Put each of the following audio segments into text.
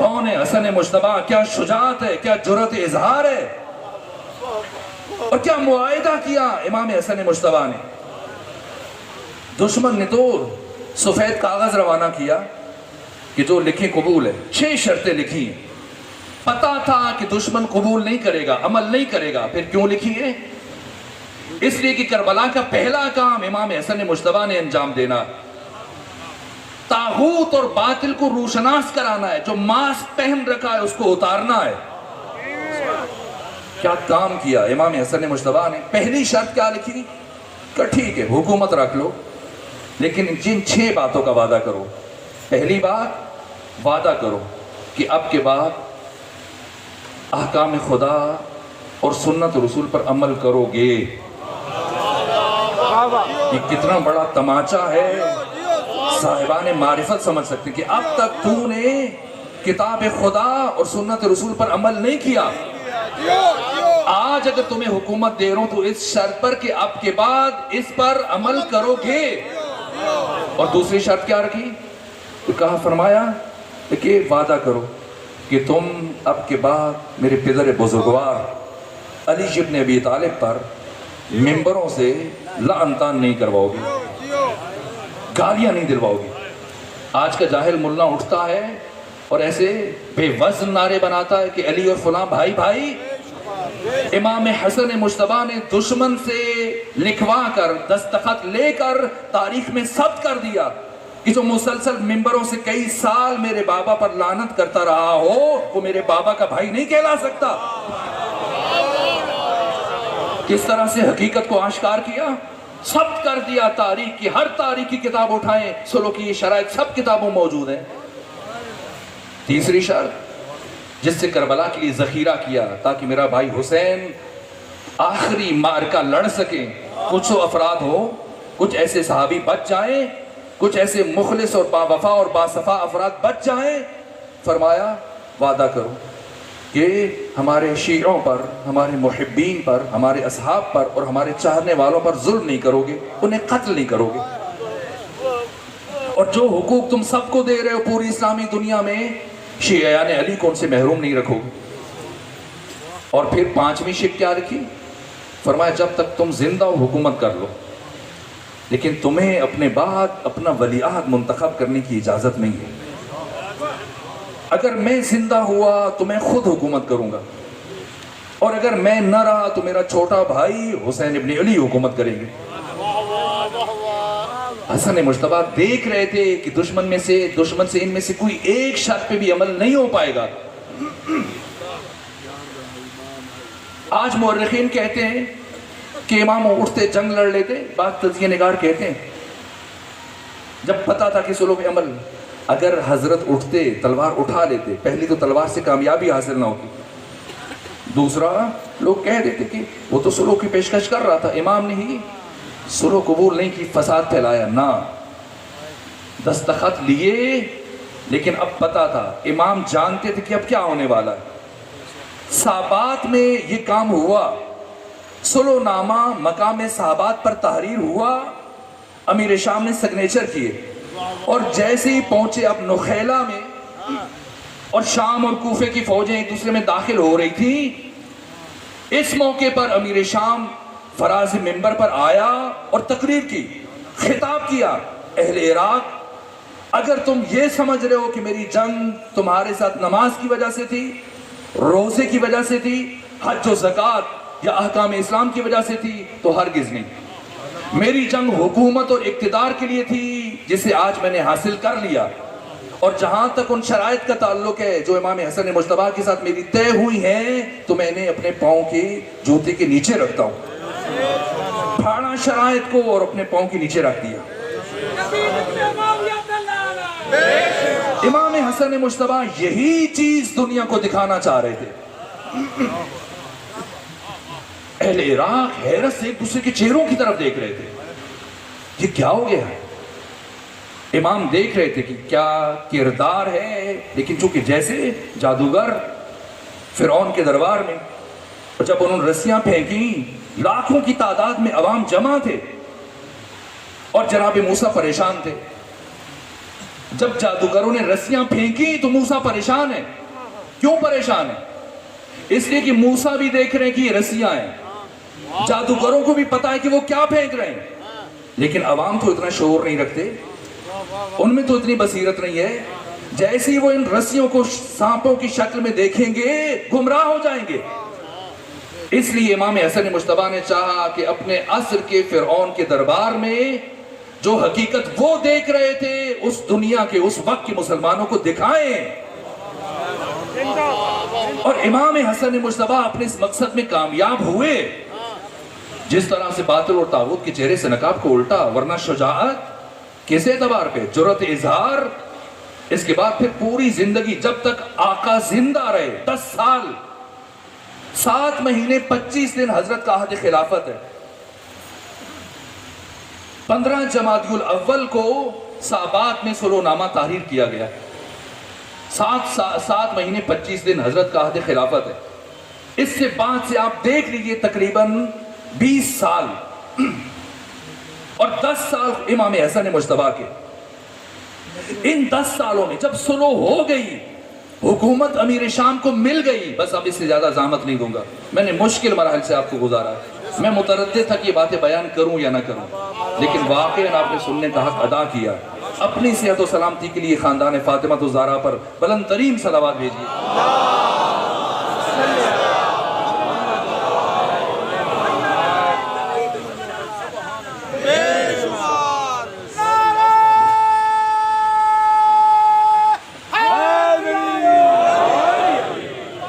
کون ہے حسن مجتبیٰ، کیا شجاعت ہے، کیا جرأت اظہار ہے، اور کیا معاہدہ کیا امام حسن مجتبیٰ نے۔ دشمن نے تو سفید کاغذ روانہ کیا کہ جو لکھیں قبول ہے، 6 شرطیں لکھی ہیں۔ پتا تھا کہ دشمن قبول نہیں کرے گا، عمل نہیں کرے گا، پھر کیوں لکھی ہے؟ اس لیے کہ کربلا کا پہلا کام امام حسن مجتبیٰ نے انجام دینا، طاغوت اور باطل کو روشناس کرانا ہے، جو ماسک پہن رکھا ہے اس کو اتارنا ہے۔ کیا کام کیا امام حسن مجتبیٰ نے؟ پہلی شرط کیا لکھی کہ ٹھیک ہے حکومت رکھ لو، لیکن جن 6 باتوں کا وعدہ کرو۔ پہلی بات، وعدہ کرو کہ اب کے بعد احکام خدا اور سنت رسول پر عمل کرو گے۔ یہ کتنا بڑا تماچا ہے، صاحبان معرفت سمجھ سکتے ہیں کہ اب تک تو نے کتاب خدا اور سنت رسول پر عمل نہیں کیا، آج اگر تمہیں حکومت دے رہا ہوں تو اس شرط پر کہ اب کے بعد اس پر عمل کرو گے۔ اور دوسری شرط کیا رکھی؟ تو کہا، فرمایا کہ وعدہ کرو کہ تم اب کے بعد میرے پدر بزرگوار علی ابن ابی طالب پر ممبروں سے لعن طعن نہیں کرواؤ گے، گالیاں نہیں دلواؤ گے۔ آج کا جاہل ملا اٹھتا ہے اور ایسے بے وزن نعرے بناتا ہے کہ علی اور فلاں بھائی بھائی۔ امام حسن مجتبیٰ نے دشمن سے لکھوا کر، دستخط لے کر تاریخ میں ثبت کر دیا کہ جو مسلسل ممبروں سے کئی سال میرے بابا پر لعنت کرتا رہا ہو وہ میرے بابا کا بھائی نہیں کہلا سکتا۔ کس طرح سے حقیقت کو آشکار کیا، ثبت کر دیا، تاریخ کی ہر تاریخی کتاب اٹھائیں، سلوکی شرائط سب کتابوں موجود ہیں۔ تیسری شرط جس سے کربلا کے لیے ذخیرہ کیا تاکہ میرا بھائی حسین آخری معرکہ لڑ سکیں، کچھ افراد ہو، کچھ ایسے صحابی بچ جائیں، کچھ ایسے مخلص اور با وفا اور با صفا افراد بچ جائیں۔ فرمایا وعدہ کرو کہ ہمارے شیعوں پر، ہمارے محبین پر، ہمارے اصحاب پر اور ہمارے چاہنے والوں پر ظلم نہیں کرو گے، انہیں قتل نہیں کرو گے، اور جو حقوق تم سب کو دے رہے ہو پوری اسلامی دنیا میں، شیعیان علی کو ان سے محروم نہیں رکھو گے۔ اور پھر 5ویں شرط کیا رکھی؟ فرمایا جب تک تم زندہ ہو حکومت کر لو، لیکن تمہیں اپنے بعد اپنا ولی عہد منتخب کرنے کی اجازت نہیں ہے۔ اگر میں زندہ ہوا تو میں خود حکومت کروں گا، اور اگر میں نہ رہا تو میرا چھوٹا بھائی حسین ابن علی حکومت کریں گے۔ حسن مجتبیٰ دیکھ رہے تھے کہ دشمن سے ان میں سے کوئی ایک شرط پہ بھی عمل نہیں ہو پائے گا۔ آج مورخین کہتے ہیں کہ امام اٹھتے جنگ لڑ لیتے، بعض تجزیہ نگار کہتے ہیں جب پتا تھا کہ سلوک عمل، اگر حضرت اٹھتے تلوار اٹھا لیتے، پہلی تو تلوار سے کامیابی حاصل نہ ہوتی، دوسرا لوگ کہہ دیتے کہ وہ تو سلوک کی پیشکش کر رہا تھا، امام نے ہی سلوک قبول نہیں کی، فساد پھیلایا۔ نہ، دستخط لیے، لیکن اب پتا تھا، امام جانتے تھے کہ اب کیا ہونے والا ہے۔ صحابات میں یہ کام ہوا، سلو نامہ مقام صحابات پر تحریر ہوا، امیر شام نے سگنیچر کیے، اور جیسے ہی پہنچے اب نخیلہ میں، اور شام اور کوفے کی فوجیں ایک دوسرے میں داخل ہو رہی تھی، اس موقع پر امیر شام فراز منبر پر آیا اور تقریر کی، خطاب کیا، اہل عراق اگر تم یہ سمجھ رہے ہو کہ میری جنگ تمہارے ساتھ نماز کی وجہ سے تھی، روزے کی وجہ سے تھی، حج و زکوٰۃ یا احکام اسلام کی وجہ سے تھی، تو ہرگز نہیں، میری جنگ حکومت اور اقتدار کے لیے تھی جسے آج میں نے حاصل کر لیا، اور جہاں تک ان شرائط کا تعلق ہے جو امام حسن مجتبیٰ کے ساتھ میری طے ہوئی ہیں تو میں نے اپنے پاؤں کے جوتے کے نیچے رکھتا ہوں۔ پھاڑا شرائط کو اور اپنے پاؤں کے نیچے رکھ دیا۔ امام حسن مجتبیٰ یہی چیز دنیا کو دکھانا چاہ رہے تھے۔ اہل عراق حیرت سے ایک دوسرے کے چہروں کی طرف دیکھ رہے تھے، یہ کیا ہو گیا ہے؟ امام دیکھ رہے تھے کہ کیا کردار ہے، لیکن چونکہ جیسے جادوگر فرعون کے دربار میں، اور جب انہوں نے رسیاں پھینکی، لاکھوں کی تعداد میں عوام جمع تھے، اور جناب موسیٰ پریشان تھے، جب جادوگروں نے رسیاں پھینکی تو موسیٰ پریشان ہے. کیوں پریشان ہے؟ اس لیے کہ موسیٰ بھی دیکھ رہے ہیں کہ یہ رسیاں ہیں, جادوگروں کو بھی پتا ہے کہ وہ کیا پھینک رہے ہیں, لیکن عوام تو اتنا شعور نہیں رکھتے, ان میں تو اتنی بصیرت نہیں ہے. جیسے ہی وہ ان رسیوں کو سانپوں کی شکل میں دیکھیں گے گمراہ ہو جائیں گے. اس لیے امام حسن مجتبیٰ نے چاہا کہ اپنے عصر کے فرعون کے دربار میں جو حقیقت وہ دیکھ رہے تھے اس دنیا کے اس وقت کے مسلمانوں کو دکھائیں. اور امام حسن مجتبیٰ اپنے اس مقصد میں کامیاب ہوئے. جس طرح سے باطل اور طاغوت کے چہرے سے نقاب کو الٹا, ورنہ شجاعت کس اعتبار پہ, جرأت اظہار. اس کے بعد پھر پوری زندگی جب تک آقا زندہ رہے, 10 سال 7 مہینے 25 دن حضرت کا عہد خلافت ہے. 15 جمادی الاول کو صحابات میں سلو نامہ تحریر کیا گیا. 7 مہینے 25 دن حضرت کا عہد خلافت ہے. اس سے بعد سے آپ دیکھ لیجئے تقریباً 20 سال اور 10 سال امام حسن مجتبیٰ کے. ان 10 سالوں میں جب سلو ہو گئی, حکومت امیر شام کو مل گئی, بس اب اس سے زیادہ زحمت نہیں دوں گا, میں نے مشکل مراحل سے آپ کو گزارا. میں متردد تھا کہ یہ باتیں بیان کروں یا نہ کروں, لیکن واقعاً آپ نے سننے کا حق ادا کیا. اپنی صحت و سلامتی کے لیے خاندان فاطمہ الزہرا پر بلند ترین صلوات بھیجیے.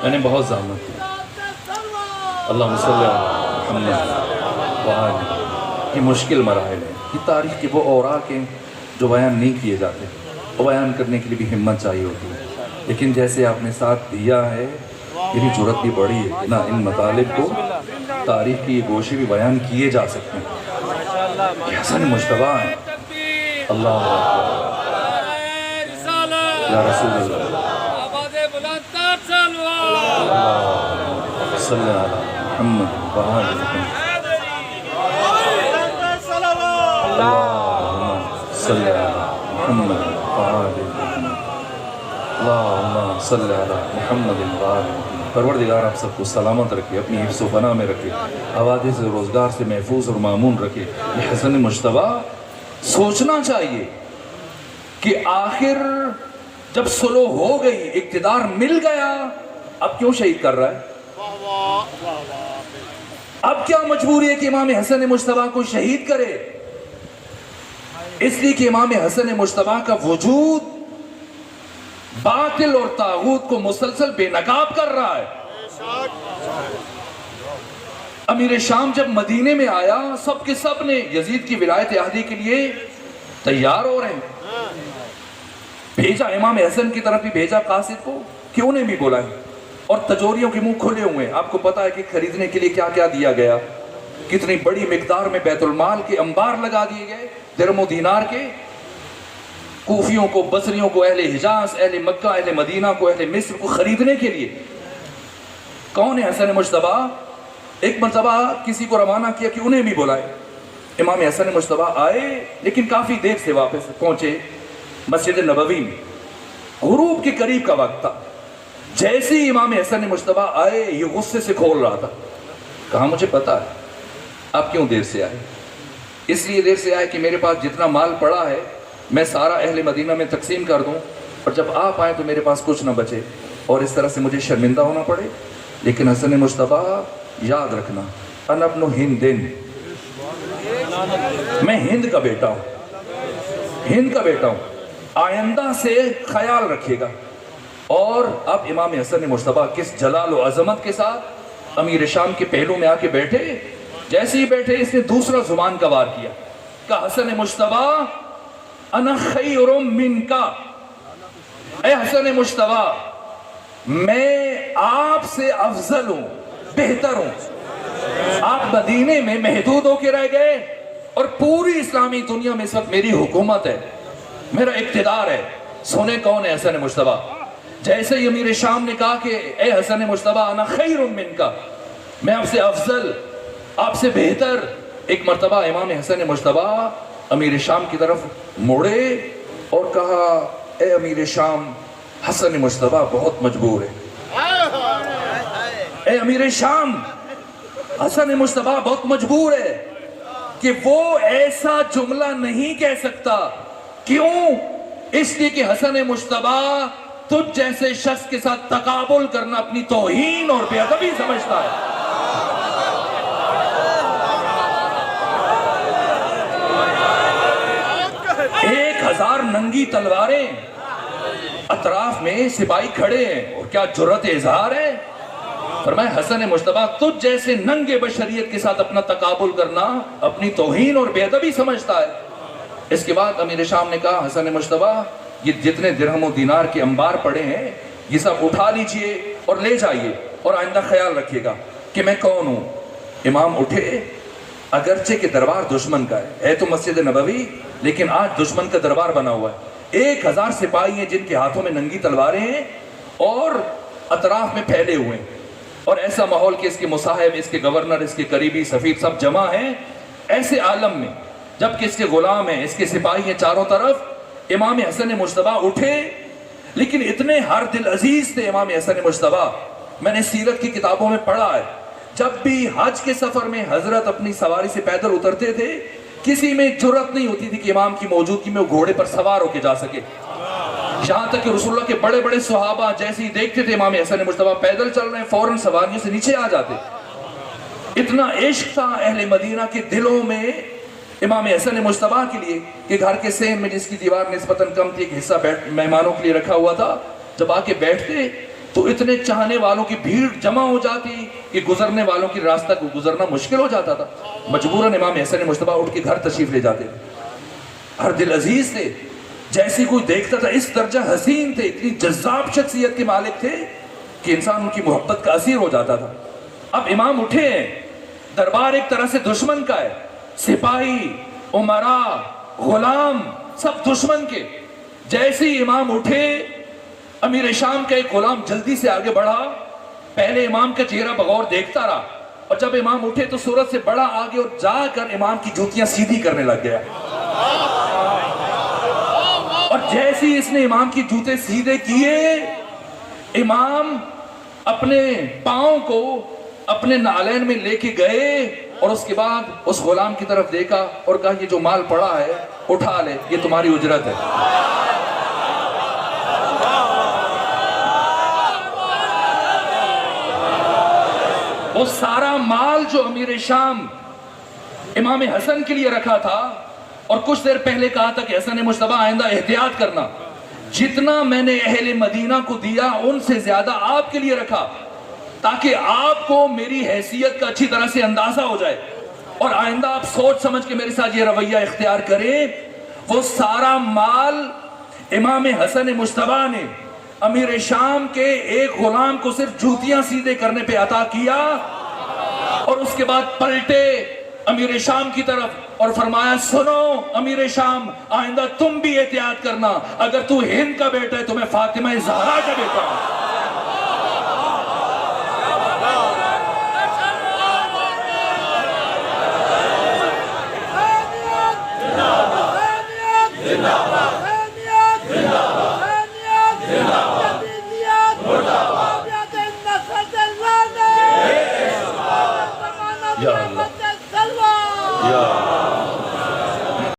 میں نے بہت زحمت کی. اللہم صلی علی محمد وآلہ. یہ مشکل مراحل ہیں, یہ تاریخ کے وہ اوراق ہیں جو بیان نہیں کیے جاتے, وہ بیان کرنے کے لیے بھی ہمت چاہیے ہوتی ہے. لیکن جیسے آپ نے ساتھ دیا ہے, میری جرأت بھی بڑی ہے کہ نہ ان مطالب کو تاریخ کی یہ گوشے بھی بیان کیے جا سکتے ہیں. یہ حسن مجتبیٰ ہیں. اللہ یا رسول اللہ صلی اللہ علیہ محمد وآلہ محمد. اللہم صلی اللہ محمد وآلہ محمد. اللہم صلی اللہ محمد وآلہ محمد. پروردگار آپ سب کو سلامت رکھے, اپنی حفظ و پناہ میں رکھے, حوادث روزگار سے محفوظ اور مامون رکھے. یہ حسن مجتبیٰ سوچنا چاہیے کہ آخر جب سلو ہو گئی, اقتدار مل گیا, اب کیوں شہید کر رہا ہے؟ اب کیا مجبوری ہے کہ امام حسن مجتبیٰ کو شہید کرے؟ اس لیے کہ امام حسن مجتبیٰ کا وجود باطل اور طاغوت کو مسلسل بے نقاب کر رہا ہے. امیر شام جب مدینے میں آیا, سب کے سب نے یزید کی ولایت عہدی کے لیے تیار ہو رہے ہیں. بھیجا امام حسن کی طرف بھی بھیجا قاصد کو کہ انہیں بھی بلائیں, اور تجوریوں کے منہ کھلے ہوئے ہیں. آپ کو پتا ہے کہ خریدنے کے لیے کیا کیا دیا گیا, کتنی بڑی مقدار میں بیت المال کے انبار لگا دیے گئے, درم و دینار کے. کوفیوں کو, بصریوں کو, اہل حجاز, اہل مکہ, اہل مدینہ کو, اہل مصر کو خریدنے کے لیے. کون ہے حسن مجتبیٰ؟ ایک مرتبہ کسی کو روانہ کیا کہ انہیں بھی بلائے. امام حسن مجتبیٰ آئے, لیکن کافی دیر سے واپس پہنچے مسجد نبوی میں. غروب کے قریب کا وقت تھا. جیسے ہی امام حسن مجتبیٰ آئے, یہ غصے سے کھول رہا تھا. کہا مجھے پتا ہے آپ کیوں دیر سے آئے. اس لیے دیر سے آئے کہ میرے پاس جتنا مال پڑا ہے میں سارا اہل مدینہ میں تقسیم کر دوں, اور جب آپ آئیں تو میرے پاس کچھ نہ بچے, اور اس طرح سے مجھے شرمندہ ہونا پڑے. لیکن حسن مجتبیٰ یاد رکھنا, انا ابن ہندن, میں ہند کا بیٹا ہوں, ہند کا بیٹا ہوں. آئندہ سے خیال رکھیے گا. اور اب امام حسن مجتبیٰ کس جلال و عظمت کے ساتھ امیر شام کے پہلو میں آ کے بیٹھے. جیسے ہی بیٹھے اس نے دوسرا زبان کا وار کیا, کہا حسن مجتبیٰ انا خیر منکا, اے حسن مجتبیٰ میں آپ سے افضل ہوں, بہتر ہوں. آپ مدینے میں محدود ہو کے رہ گئے, اور پوری اسلامی دنیا میں اس وقت میری حکومت ہے, میرا اقتدار ہے. سنے کون ہے حسن مجتبیٰ؟ جیسے ہی امیر شام نے کہا کہ اے حسن مجتبیٰ انا خیر منکا, میں آپ سے افضل, آپ سے بہتر. ایک مرتبہ امام حسن مجتبیٰ امیر شام کی طرف موڑے اور کہا اے امیر شام حسن مجتبیٰ بہت مجبور ہے. اے امیر شام حسن مجتبیٰ بہت مجبور ہے کہ وہ ایسا جملہ نہیں کہہ سکتا. کیوں؟ اس لیے کہ حسن مجتبیٰ تجھ جیسے شخص کے ساتھ تقابل کرنا اپنی توہین اور بے ادبی سمجھتا ہے. ایک 1000 ننگی تلواریں اطراف میں سپاہی کھڑے ہیں اور کیا جرأت اظہار ہے. فرمایا حسن مجتبیٰ تجھ جیسے ننگے بشریت کے ساتھ اپنا تقابل کرنا اپنی توہین اور بے ادبی سمجھتا ہے. اس کے بعد امیر شام نے کہا حسن مجتبیٰ یہ جتنے درہم و دینار کے انبار پڑے ہیں یہ سب اٹھا لیجئے اور لے جائیے اور آئندہ خیال رکھیے گا کہ میں کون ہوں. امام اٹھے. اگرچہ کہ دربار دشمن کا ہے تو مسجد نبوی لیکن آج دشمن کا دربار بنا ہوا ہے. 1000 سپاہی ہیں جن کے ہاتھوں میں ننگی تلواریں ہیں اور اطراف میں پھیلے ہوئے ہیں اور ایسا ماحول کہ اس کے مصاحب اس کے گورنر اس کے قریبی سفیر سب جمع ہیں. ایسے عالم میں جبکہ اس کے غلام ہیں اس کے سپاہی ہیں چاروں طرف. امام حسن مجتبیٰ اٹھے لیکن اتنے ہر دل عزیز تھے امام حسن مجتبیٰ. میں نے سیرت کی کتابوں میں پڑھا ہے جب بھی حج کے سفر میں حضرت اپنی سواری سے پیدل اترتے تھے کسی میں جرأت نہیں ہوتی تھی کہ امام کی موجودگی میں وہ گھوڑے پر سوار ہو کے جا سکے. یہاں تک کہ رسول اللہ کے بڑے بڑے صحابہ جیسے ہی دیکھتے تھے امام حسن مجتبیٰ پیدل چل رہے ہیں فوراً سواریوں سے نیچے آ جاتے. اتنا عشق تھا اہل مدینہ کے دلوں میں امام حسن مجتبیٰ کے لیے کہ گھر کے سین میں جس کی دیوار نسبتاً کم تھی ایک حصہ مہمانوں کے لیے رکھا ہوا تھا. جب آ کے بیٹھتے تو اتنے چاہنے والوں کی بھیڑ جمع ہو جاتی کہ گزرنے والوں کی راستہ کو گزرنا مشکل ہو جاتا تھا. مجبوراً امام حسن مجتبیٰ اٹھ کے گھر تشریف لے جاتے. ہر دل عزیز تھے. جیسی کوئی دیکھتا تھا اس درجہ حسین تھے اتنی جذاب شخصیت کے مالک تھے کہ انسان ان کی محبت کا اسیر ہو جاتا تھا. اب امام اٹھے ہیں. دربار ایک طرح سے دشمن کا ہے. سپاہی امراء غلام سب دشمن کے. جیسے ہی امام اٹھے امیر شام کا ایک غلام جلدی سے آگے بڑھا. پہلے امام کا چہرہ بغور دیکھتا رہا اور جب امام اٹھے تو صورت سے بڑا آگے اور جا کر امام کی جوتیاں سیدھی کرنے لگ گیا. اور جیسے ہی اس نے امام کی جوتے سیدھے کیے امام اپنے پاؤں کو اپنے نالین میں لے کے گئے اور اس کے بعد اس غلام کی طرف دیکھا اور کہا یہ جو مال پڑا ہے اٹھا لے یہ تمہاری اجرت ہے. وہ سارا مال جو امیر شام امام حسن کے لیے رکھا تھا اور کچھ دیر پہلے کہا تھا کہ حسن مجتبیٰ آئندہ احتیاط کرنا جتنا میں نے اہل مدینہ کو دیا ان سے زیادہ آپ کے لیے رکھا تاکہ آپ کو میری حیثیت کا اچھی طرح سے اندازہ ہو جائے اور آئندہ آپ سوچ سمجھ کے میرے ساتھ یہ رویہ اختیار کریں. وہ سارا مال امام حسن مجتبیٰ نے امیر شام کے ایک غلام کو صرف جوتیاں سیدھے کرنے پہ عطا کیا اور اس کے بعد پلٹے امیر شام کی طرف اور فرمایا سنو امیر شام آئندہ تم بھی احتیاط کرنا اگر تو ہند کا بیٹا ہے تو میں فاطمہ زہرا کا بیٹا ہوں.